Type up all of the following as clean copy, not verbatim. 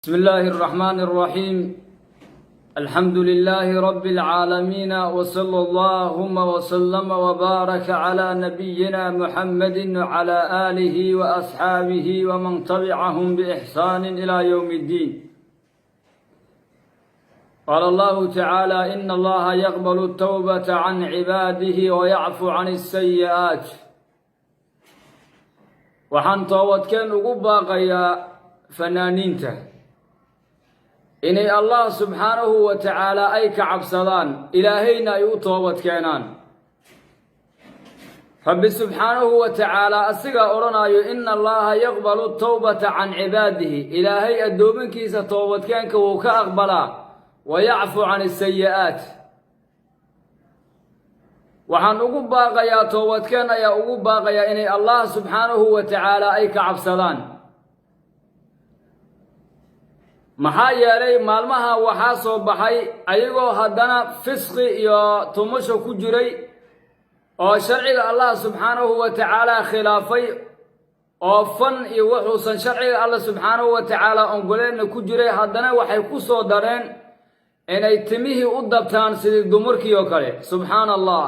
بسم الله الرحمن الرحيم. الحمد لله رب العالمين، وصلى اللهم وسلم وبارك على نبينا محمد وعلى آله وأصحابه ومن تبعهم بإحسان إلى يوم الدين. قال الله تعالى: إن الله يقبل التوبة عن عباده ويعفو عن السيئات. وحن توبت كان باقيا فنانينته inay allah subxaanahu wa tacaala ay ka cabsadaan, ilaahayna ay u toobad keenaan. rabbi subxaanahu wa tacaala asigaa odhanayo ina allaha yaqbalu tawbata can cibaadihi, ilaahay addoominkiisa toobadkeenka wuu ka aqbalaa, wa yacfu can isayi'aat. waxaan ugu baaqayaa toobadkeen ayaa ugu baaqayaa inay allah subxaanahu wa tacaala ay ka cabsadaan. maxaa yeelay maalmaha waxaa soo baxay ayagoo haddana fisqi iyo tumasho ku jiray oo sharciga allah subxaanahu wa tacaala khilaafay, oo fan iyo wuxuusan sharciga allah subxaanahu wa tacaala ongoleenna ku jiray, haddana waxay ku soo dareen inay timihii u dabtaan sidii dumarkii oo kale. subxaana allah,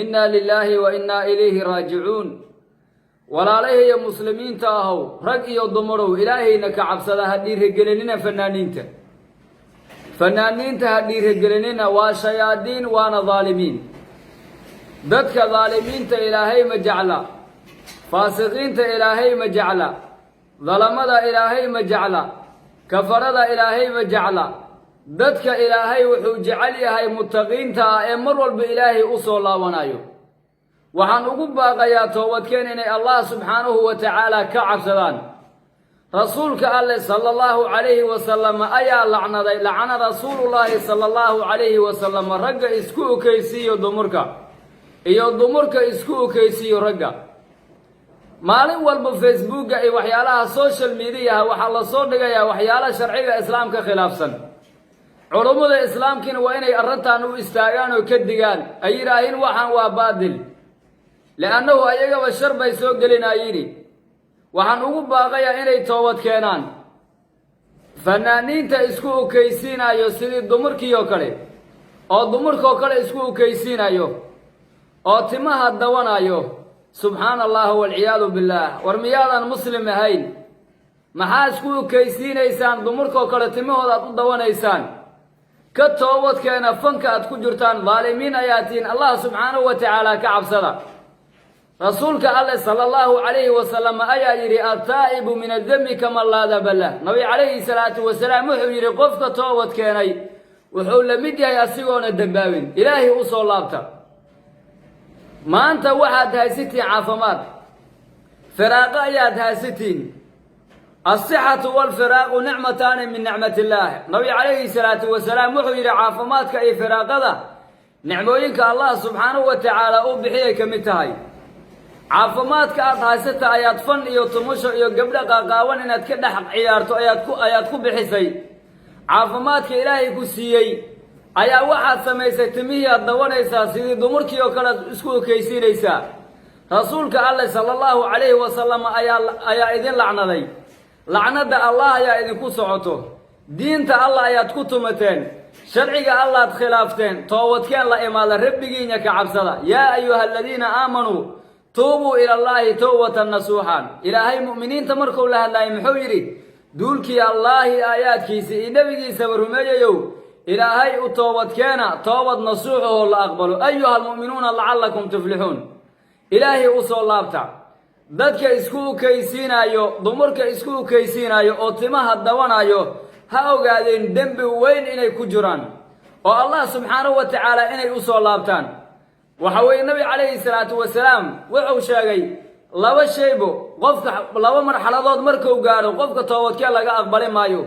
innaa lilaahi wa innaa ilayhi raajicuun. walaalahaiyo muslimiinta ahow, rag iyo dumarow, ilaahayna ka cabsada, ha dhiirigelinina fanaaniinta ha dhiirigelinina, waa shayaadiin waana daalimiin. dadka daalimiinta ilaahay ma jecla, faasiqiinta ilaahay ma jecla, dalamada ilaahay ma jecla, kafarada ilaahay ma jecla. dadka ilaahay wuxuu jecel yahay muttaqiinta ah ee mar walba ilaahay u soo laabanayo. waxaan ugu baaqayaa toobadkeen inay allah subxaanahu wa tacaala ka cabsadaan. rasuulka alleh sala allahu calayhi wasalam ayaa lacnaday, lacana rasuulullaahi sala allahu calayhi wasalam ragga isku okeysiiyo dumarka, iyo dumarka isku okeysiiyo ragga. maalin walba facebooka iyo waxyaalaha social mediaha waxaa la soo dhigayaa waxyaala sharciga islaamka khilaafsan. culummada islaamkiina waa inay arrintan u istaagaan oo ka digaan, ay yidhaahiin waxaan waa baadil, li'annahu ayagaba shar bay soo gelinayini. waxaan ugu baaqayaa inay toobad keenaan. fanaaniinta isku okeysiinayo sidii dumarkii oo kale, oo dumarkoo kale isku okeysiinayo, oo timaha dawanayo, subxaana allah walciyaadu billaah. war miyaadan muslim ahayn? maxaa isku okeysiinaysaan dumarkoo kale timahooda aad u dawanaysaan? ka toobad keena fanka aad ku jirtaan, daalimiin ayaa tihiin. allah subxaanahu wa tacaala ka cabsada. rasuulka alleh sala allahu calayhi wasalam ayaa yidhi: attaa'ibu min addembi kaman laa damba lah. nabi calayhi salaatu wasalaam wuxuu yidhi qofka toobad keenay wuxuu la mid yahay asigoona dembaabin. ilaahay u soo laabta. maanta waxaad haysatiin caafimaad, firaaqo ayaad haysatiin. alsixatu waalfiraaqu nicmataani min nicmat illaah. nabi calayhi salaatu wasalaam wuxuu yidhi caafimaadka iyo firaaqada nicmooyinka allah subxaanahu wa tacaala uu bixiyay ka mid tahay. caafimaadka aad haysata ayaad fan iyo tumasho iyo gabdho qaaqaawan inaad ka dhex ciyaarto ayaad ku bixisay. caafimaadka ilaahay ku siiyey ayaa waxaad samaysay timihii aad dawanaysaa sidii dumarkii oo kale aad isku okeysiinaysaa. rasuulka alleh sala allahu calayhi wasalam ayaa idin lacnaday. lacnada allah ayaa idinku socoto. diinta allah ayaad ku tumateen, sharciga allaad khilaafteen. toobadkeen la imaada, rabbigiinya ka cabsada. yaa ayuha aladiina aamanuu tuubuu ila allaahi towbatan nasuuxan. ilaahay mu'miniinta markuu la hadlaayay muxuu yidhi? duulkii allaahi aayaadkiisa iyo nebigiisaba rumeeyayow, ilaahay u toobadkeena toobad nasuuxahoo la aqbalo. ayuha almu'minuuna lacallakum tuflixuun. ilaahay u soo laabta. dadka isku okeysiinayo, dumarka isku okeysiinayo oo timaha dawanayo, ha ogaadeen dembi weyn inay ku jiraan, oo allah subxaanahu wa tacaala inay u soo laabtaan. waxa weeye nabi calayhi salaatu wasalaam wuxuu sheegay laba shaybo, qofka laba marxaladood markuu gaadho qofka toobadkeen laga aqbali maayo.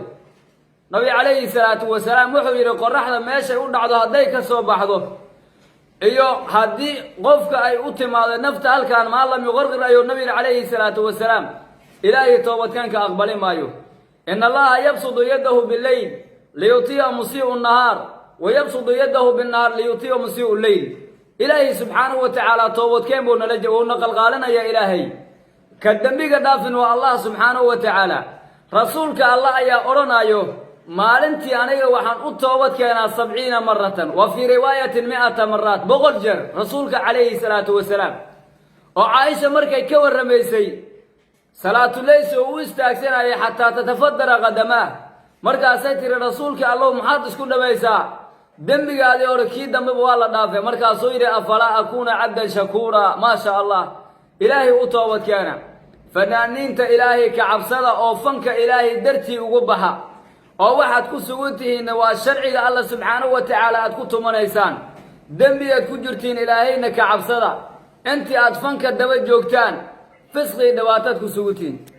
nabi calayhi salaatu wasalaam wuxuu yidhi qoraxda meeshay u dhacdo hadday ka soo baxdo, iyo haddii qofka ay u timaado nafta halkaan maa lam yuqarqir, ayuu nabi calayhi salaatu wasalaam ilaahay toobadkeenka aqbali maayo. in allaha yabsudu yadahu bileyl liyutii'a musii'u nahaar, wa yabsudu yadahu binnahaar liyutii'a musii'u leyl. ilaahay subxaanahu wa tacaala toobadkeen buu uuna qalqaalinaya. ilaahay ka dembiga dhaafin waa allah subxaanahu wa tacaala. rasuulka allah ayaa odhanayo maalintii aniga waxaan u toobad keenaa 70 maratan wa fii riwaayatin 100 maraat 100 jeer rasuulka calayhi salaatu wasalaam oo caaisha markay ka warramaysay salaatuleyl oo u istaagsanayay xataa tatafadara qadamaa markaasay tiri rasuulka allah maxaad isku dhamaysaa dembigaadii hore kii dambe waa la dhaafay markaasuu yidhi afalaa akuuna cabdan shakuura maa sha allah ilaahay u toobad keena fanaaniinta ilaahay ka cabsada oo fanka ilaahay dartii ugu baxa oo waxaad ku sugan tihiinna waa sharciga alla subxaanahu wa tacaala aad ku tumanaysaan dembigaad ku jirtiin ilaahayna ka cabsada intii aad fanka daba joogtaan fisqii dhawaataad ku sugan tihiin